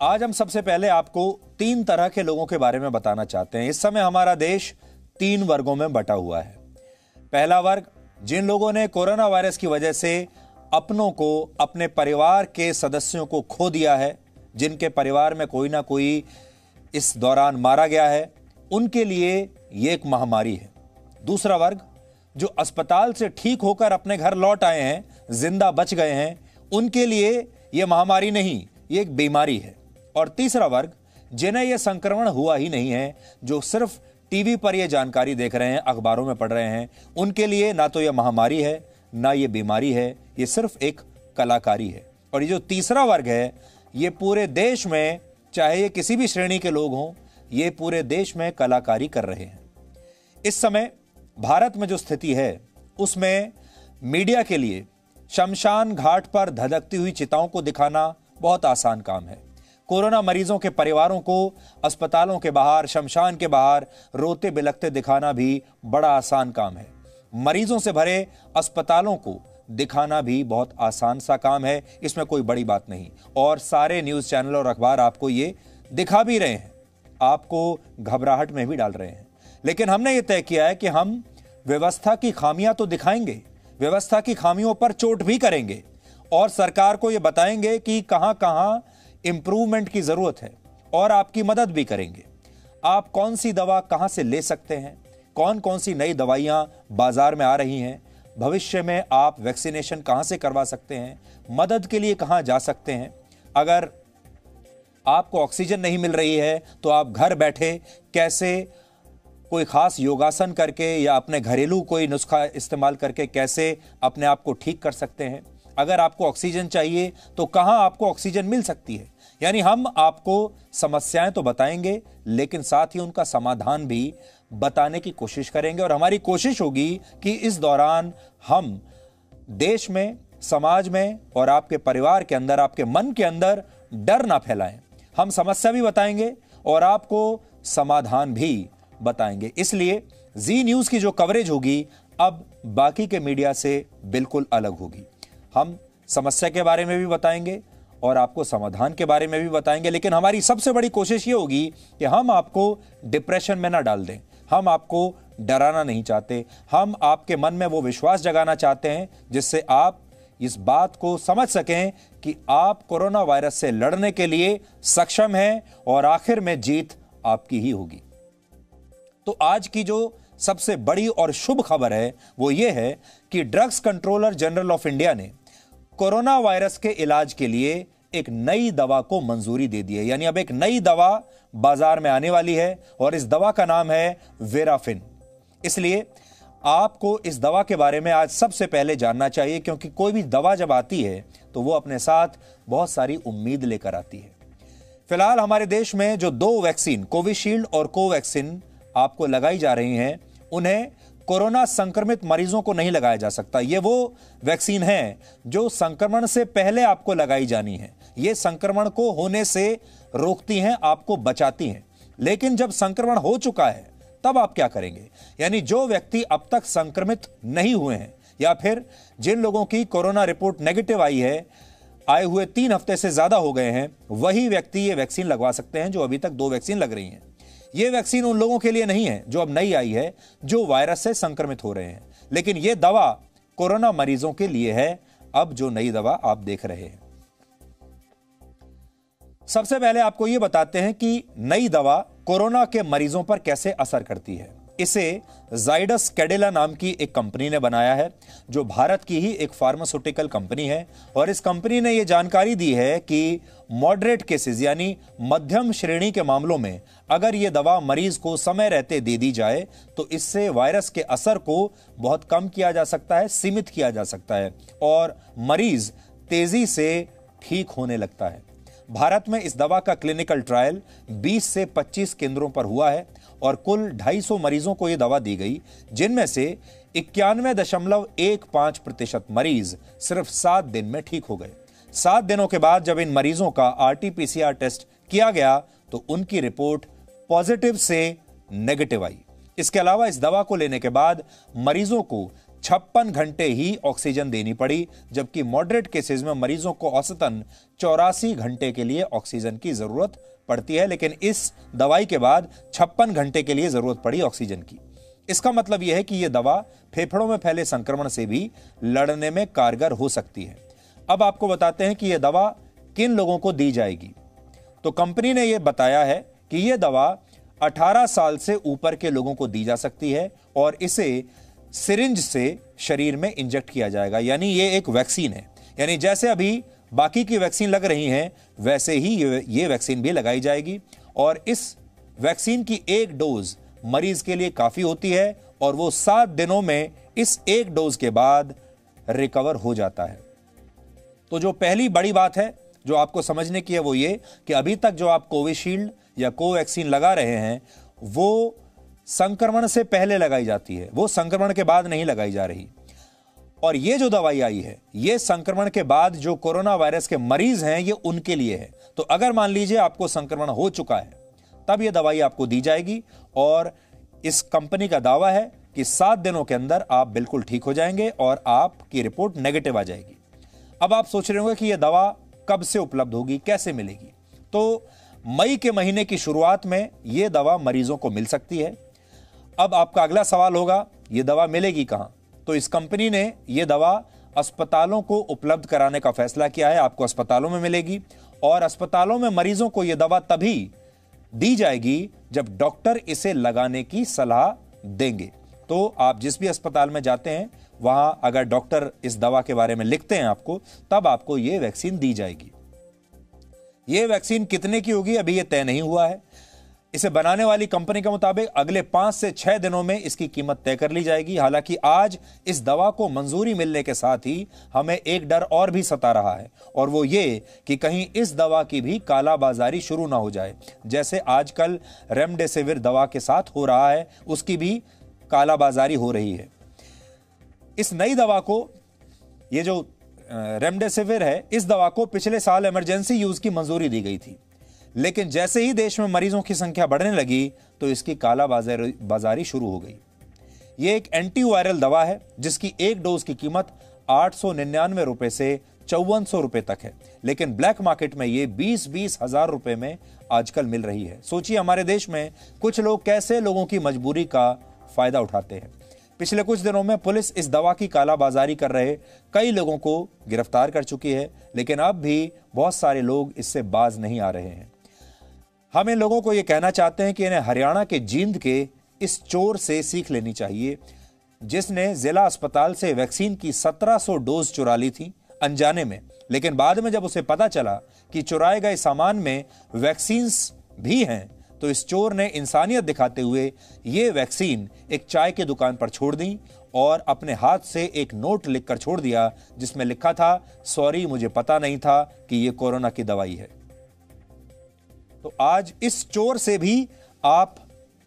आज हम सबसे पहले आपको 3 तरह के लोगों के बारे में बताना चाहते हैं। इस समय हमारा देश 3 वर्गों में बटा हुआ है। पहला वर्ग, जिन लोगों ने कोरोना वायरस की वजह से अपनों को, अपने परिवार के सदस्यों को खो दिया है, जिनके परिवार में कोई ना कोई इस दौरान मारा गया है, उनके लिए यह एक महामारी है। दूसरा वर्ग, जो अस्पताल से ठीक होकर अपने घर लौट आए हैं, जिंदा बच गए हैं, उनके लिए यह महामारी नहीं, यह एक बीमारी है। और तीसरा वर्ग, जिन्हें यह संक्रमण हुआ ही नहीं है, जो सिर्फ टीवी पर यह जानकारी देख रहे हैं, अखबारों में पढ़ रहे हैं, उनके लिए ना तो यह महामारी है, ना यह बीमारी है, यह सिर्फ एक कलाकारी है। और ये जो तीसरा वर्ग है, ये पूरे देश में, चाहे ये किसी भी श्रेणी के लोग हों, ये पूरे देश में कलाकारी कर रहे हैं। इस समय भारत में जो स्थिति है, उसमें मीडिया के लिए शमशान घाट पर धधकती हुई चिताओं को दिखाना बहुत आसान काम है। कोरोना मरीजों के परिवारों को अस्पतालों के बाहर, शमशान के बाहर रोते बिलखते दिखाना भी बड़ा आसान काम है। मरीजों से भरे अस्पतालों को दिखाना भी बहुत आसान सा काम है, इसमें कोई बड़ी बात नहीं। और सारे न्यूज़ चैनल और अखबार आपको ये दिखा भी रहे हैं, आपको घबराहट में भी डाल रहे हैं। लेकिन हमने ये तय किया है कि हम व्यवस्था की खामियां तो दिखाएंगे, व्यवस्था की खामियों पर चोट भी करेंगे और सरकार को ये बताएंगे कि कहां कहां इंप्रूवमेंट की जरूरत है, और आपकी मदद भी करेंगे। आप कौन सी दवा कहां से ले सकते हैं, कौन कौन सी नई दवाइयां बाजार में आ रही हैं, भविष्य में आप वैक्सीनेशन कहां से करवा सकते हैं, मदद के लिए कहां जा सकते हैं। अगर आपको ऑक्सीजन नहीं मिल रही है तो आप घर बैठे कैसे कोई खास योगासन करके या अपने घरेलू कोई नुस्खा इस्तेमाल करके कैसे अपने आप को ठीक कर सकते हैं। अगर आपको ऑक्सीजन चाहिए तो कहां आपको ऑक्सीजन मिल सकती है। यानी हम आपको समस्याएं तो बताएंगे, लेकिन साथ ही उनका समाधान भी बताने की कोशिश करेंगे। और हमारी कोशिश होगी कि इस दौरान हम देश में, समाज में और आपके परिवार के अंदर, आपके मन के अंदर डर ना फैलाएं। हम समस्या भी बताएंगे और आपको समाधान भी बताएंगे। इसलिए जी न्यूज़ की जो कवरेज होगी अब बाकी के मीडिया से बिल्कुल अलग होगी। हम समस्या के बारे में भी बताएंगे और आपको समाधान के बारे में भी बताएंगे, लेकिन हमारी सबसे बड़ी कोशिश ये होगी कि हम आपको डिप्रेशन में ना डाल दें। हम आपको डराना नहीं चाहते, हम आपके मन में वो विश्वास जगाना चाहते हैं जिससे आप इस बात को समझ सकें कि आप कोरोना वायरस से लड़ने के लिए सक्षम हैं और आखिर में जीत आपकी ही होगी। तो आज की जो सबसे बड़ी और शुभ खबर है वो ये है कि drugs controller general of India ने कोरोना वायरस के इलाज के लिए एक नई दवा को मंजूरी दे दी है। यानी अब एक नई दवा बाजार में आने वाली है और इस दवा का नाम है वेराफिन। इसलिए आपको इस दवा के बारे में आज सबसे पहले जानना चाहिए, क्योंकि कोई भी दवा जब आती है तो वो अपने साथ बहुत सारी उम्मीद लेकर आती है। फिलहाल हमारे देश में जो 2 वैक्सीन, कोविशील्ड और कोवैक्सीन आपको लगाई जा रही हैं, उन्हें कोरोना संक्रमित मरीजों को नहीं लगाया जा सकता। ये वो वैक्सीन है जो संक्रमण से पहले आपको लगाई जानी है। ये संक्रमण को होने से रोकती हैं, आपको बचाती हैं। लेकिन जब संक्रमण हो चुका है तब आप क्या करेंगे? यानी जो व्यक्ति अब तक संक्रमित नहीं हुए हैं या फिर जिन लोगों की कोरोना रिपोर्ट नेगेटिव आई है, आए हुए 3 हफ्ते से ज्यादा हो गए हैं, वही व्यक्ति ये वैक्सीन लगवा सकते हैं जो अभी तक 2 वैक्सीन लग रही हैं। ये वैक्सीन उन लोगों के लिए नहीं है जो अब नई आई है, जो वायरस से संक्रमित हो रहे हैं, लेकिन यह दवा कोरोना मरीजों के लिए है। अब जो नई दवा आप देख रहे हैं, सबसे पहले आपको यह बताते हैं कि नई दवा कोरोना के मरीजों पर कैसे असर करती है। इसे जाइडस कैडिला नाम की एक कंपनी ने बनाया है, जो भारत की ही एक फार्मास्यूटिकल कंपनी है। और इस कंपनी ने यह जानकारी दी है कि मॉडरेट केसेस यानी मध्यम श्रेणी के मामलों में अगर यह दवा मरीज को समय रहते दे दी जाए तो इससे वायरस के असर को बहुत कम किया जा सकता है, सीमित किया जा सकता है और मरीज तेजी से ठीक होने लगता है। भारत में इस दवा का क्लिनिकल ट्रायल 20 से 25 केंद्रों पर हुआ है और कुल 250 मरीजों को यह दवा दी गई, जिनमें से 91.15% मरीज सिर्फ 7 दिन में ठीक हो गए। 7 दिनों के बाद जब इन मरीजों का RT-PCR टेस्ट किया गया तो उनकी रिपोर्ट पॉजिटिव से नेगेटिव आई। इसके अलावा इस दवा को लेने के बाद मरीजों को 56 घंटे ही ऑक्सीजन देनी पड़ी, जबकि मॉडरेट केसेस में मरीजों को औसतन 84 घंटे के लिए ऑक्सीजन की जरूरत पड़ती है। लेकिन इस दवाई के बाद 56 घंटे के लिए जरूरत पड़ी ऑक्सीजन की। इसका मतलब यह है कि यह दवा फेफड़ों में फैले संक्रमण से भी लड़ने में कारगर हो सकती है। अब आपको बताते हैं कि यह दवा किन लोगों को दी जाएगी। तो कंपनी ने यह बताया है कि यह दवा 18 साल से ऊपर के लोगों को दी जा सकती है और इसे सिरिंज से शरीर में इंजेक्ट किया जाएगा। यानी यह एक वैक्सीन है। यानी जैसे अभी बाकी की वैक्सीन लग रही हैं, वैसे ही ये वैक्सीन भी लगाई जाएगी और इस वैक्सीन की एक डोज मरीज के लिए काफी होती है और वो 7 दिनों में इस एक डोज के बाद रिकवर हो जाता है। तो जो पहली बड़ी बात है जो आपको समझने की है वो ये कि अभी तक जो आप कोविशील्ड या कोवैक्सीन लगा रहे हैं वो संक्रमण से पहले लगाई जाती है, वो संक्रमण के बाद नहीं लगाई जा रही। और ये जो दवाई आई है ये संक्रमण के बाद जो कोरोना वायरस के मरीज हैं ये उनके लिए है। तो अगर मान लीजिए आपको संक्रमण हो चुका है तब ये दवाई आपको दी जाएगी और इस कंपनी का दावा है कि 7 दिनों के अंदर आप बिल्कुल ठीक हो जाएंगे और आपकी रिपोर्ट नेगेटिव आ जाएगी। अब आप सोच रहे होंगे कि यह दवा कब से उपलब्ध होगी, कैसे मिलेगी। तो मई के महीने की शुरुआत में यह दवा मरीजों को मिल सकती है। अब आपका अगला सवाल होगा यह दवा मिलेगी कहां। तो इस कंपनी ने यह दवा अस्पतालों को उपलब्ध कराने का फैसला किया है। आपको अस्पतालों में मिलेगी और अस्पतालों में मरीजों को यह दवा तभी दी जाएगी जब डॉक्टर इसे लगाने की सलाह देंगे। तो आप जिस भी अस्पताल में जाते हैं वहां अगर डॉक्टर इस दवा के बारे में लिखते हैं आपको, तब आपको यह वैक्सीन दी जाएगी। यह वैक्सीन कितने की होगी अभी यह तय नहीं हुआ है। इसे बनाने वाली कंपनी के मुताबिक अगले 5 से 6 दिनों में इसकी कीमत तय कर ली जाएगी। हालांकि आज इस दवा को मंजूरी मिलने के साथ ही हमें एक डर और भी सता रहा है और वो ये कि कहीं इस दवा की भी कालाबाजारी शुरू ना हो जाए। जैसे आजकल रेमडेसिविर दवा के साथ हो रहा है, उसकी भी कालाबाजारी हो रही है। इस नई दवा को, ये जो रेमडेसिविर है, इस दवा को पिछले साल इमरजेंसी यूज की मंजूरी दी गई थी, लेकिन जैसे ही देश में मरीजों की संख्या बढ़ने लगी तो इसकी कालाबाजारी शुरू हो गई। यह एक एंटीवायरल दवा है जिसकी एक डोज की कीमत 899 रुपए से 5400 रुपए तक है, लेकिन ब्लैक मार्केट में यह 20-20 हजार रुपए में आजकल मिल रही है। सोचिए हमारे देश में कुछ लोग कैसे लोगों की मजबूरी का फायदा उठाते हैं। पिछले कुछ दिनों में पुलिस इस दवा की कालाबाजारी कर रहे कई लोगों को गिरफ्तार कर चुकी है, लेकिन अब भी बहुत सारे लोग इससे बाज नहीं आ रहे हैं। हम इन लोगों को यह कहना चाहते हैं कि इन्हें हरियाणा के जींद के इस चोर से सीख लेनी चाहिए जिसने जिला अस्पताल से वैक्सीन की 1700 डोज चुरा ली थी अनजाने में, लेकिन बाद में जब उसे पता चला कि चुराए गए सामान में वैक्सीन्स भी हैं तो इस चोर ने इंसानियत दिखाते हुए ये वैक्सीन एक चाय की दुकान पर छोड़ दी और अपने हाथ से एक नोट लिखकर छोड़ दिया जिसमें लिखा था, सॉरी मुझे पता नहीं था कि ये कोरोना की दवाई है। तो आज इस चोर से भी आप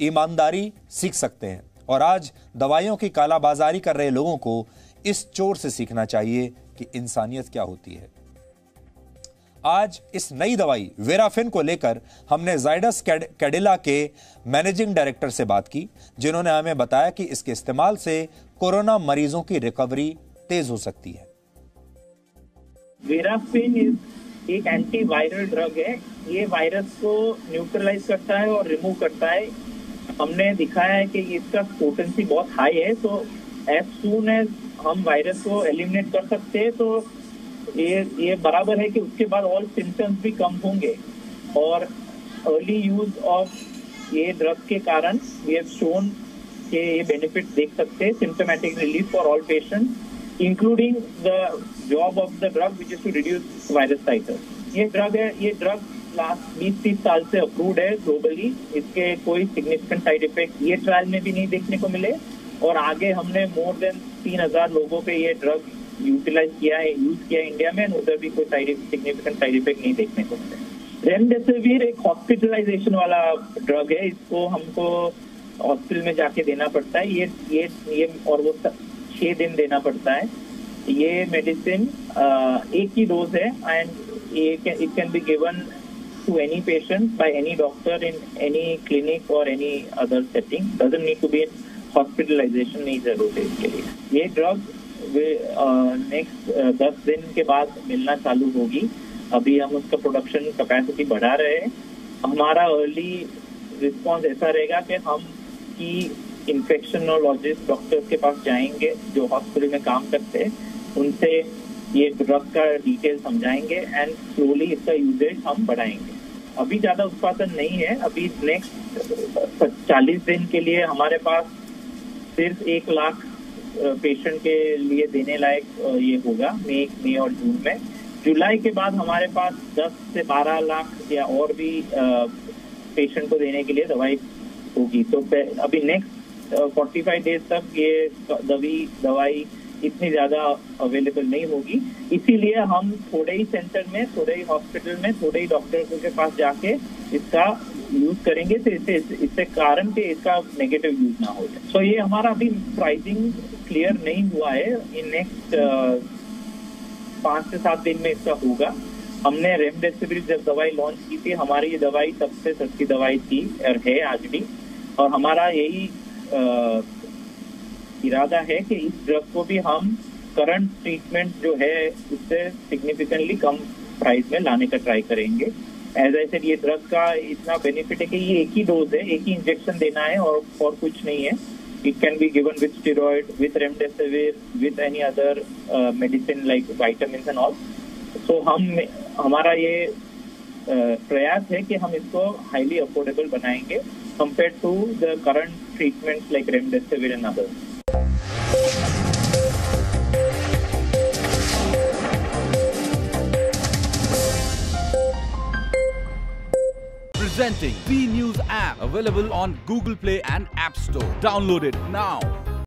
ईमानदारी सीख सकते हैं और आज दवाइयों की कालाबाजारी कर रहे लोगों को इस चोर से सीखना चाहिए कि इंसानियत क्या होती है। आज इस नई दवाई वेराफिन को लेकर हमने जाइडस कैडिला के मैनेजिंग डायरेक्टर से बात की, जिन्होंने हमें बताया कि इसके इस्तेमाल से कोरोना मरीजों की रिकवरी तेज हो सकती है। वेराफिन एक एंटीवायरल ड्रग है। ये वायरस को न्यूट्रलाइज करता है और रिमूव करता है। हमने दिखाया है कि इसका पोटेंसी बहुत हाई है, तो एज सून एज हम वायरस को एलिमिनेट कर सकते हैं तो ये बराबर है कि उसके बाद ऑल सिम्टम्स भी कम होंगे। और अर्ली यूज ऑफ ये ड्रग के कारण वी हैव शोन कि ये बेनिफिट देख सकते हैं, symptomatic relief for all patients including the job of the drug which is to reduce virus titre. ये ड्रग लास्ट 20-30 साल से अप्रूव्ड है ग्लोबली। इसके कोई सिग्निफिकेंट साइड इफेक्ट ये ट्रायल में भी नहीं देखने को मिले और आगे हमने मोर देन 3000 लोगों पे ये ड्रग यूज किया है इंडिया में, उधर भी कोई सिग्निफिकेंट साइड इफेक्ट नहीं देखने को मिले। रेमडेसिविर एक हॉस्पिटलाइजेशन वाला ड्रग है, इसको हमको हॉस्पिटल में जाके देना पड़ता है। ये और वो 6 दिन देना पड़ता है। ये मेडिसिन एक ही डोज है and it can be given to any patient by any doctor in any clinic or any other setting. Doesn't need to be in hospitalisation नहीं जरूरत है इसके लिए। ये ड्रग नेक्स्ट 10 दिन के बाद मिलना चालू होगी। अभी हम उसका प्रोडक्शन कैपेसिटी बढ़ा रहे हैं। हमारा अर्ली रिस्पॉन्स ऐसा रहेगा कि हम की इन्फेक्शनोलॉजिस्ट डॉक्टर्स के पास जाएंगे जो हॉस्पिटल में काम करते हैं, उनसे ये ड्रग का डिटेल समझाएंगे एंड स्लोली इसका यूजेज हम बढ़ाएंगे। अभी ज्यादा उत्पादन नहीं है। अभी नेक्स्ट 40 दिन के लिए हमारे पास सिर्फ 1 लाख पेशेंट के लिए देने लायक ये होगा मई और जून में। जुलाई के बाद हमारे पास 10 से 12 लाख या और भी पेशेंट को देने के लिए दवाई होगी। तो अभी नेक्स्ट 45 डेज तक ये दवाई इतनी ज्यादा अवेलेबल नहीं होगी। इसीलिए हम थोड़े ही सेंटर में, थोड़े ही हॉस्पिटल में, थोड़े ही डॉक्टर्स के पास जाके इसका यूज करेंगे तो इससे कारण कि इसका नेगेटिव यूज ना हो जाए। तो ये हमारा अभी प्राइसिंग क्लियर नहीं हुआ है। इन नेक्स्ट 5 से 7 दिन में इसका होगा। हमने रेमडेसिविर जब दवाई लॉन्च की थी, हमारी ये दवाई सबसे सस्ती दवाई थी और है आज भी। और हमारा यही इरादा है कि इस ड्रग को भी हम करंट ट्रीटमेंट जो है उससे सिग्निफिकेंटली कम प्राइस में लाने का ट्राई करेंगे। एज आई सेड, ये ड्रग का इतना बेनिफिट है कि ये एक ही डोज है, एक ही इंजेक्शन देना है और कुछ नहीं है। It can be given with steroid, with remdesivir, with any other medicine like vitamin and all. So हमारा ये प्रयास है कि हम इसको हाईली अफोर्डेबल बनाएंगे compare to the current treatments like remdesivir and others. Presenting B News app, available on Google Play and App Store. Download it now.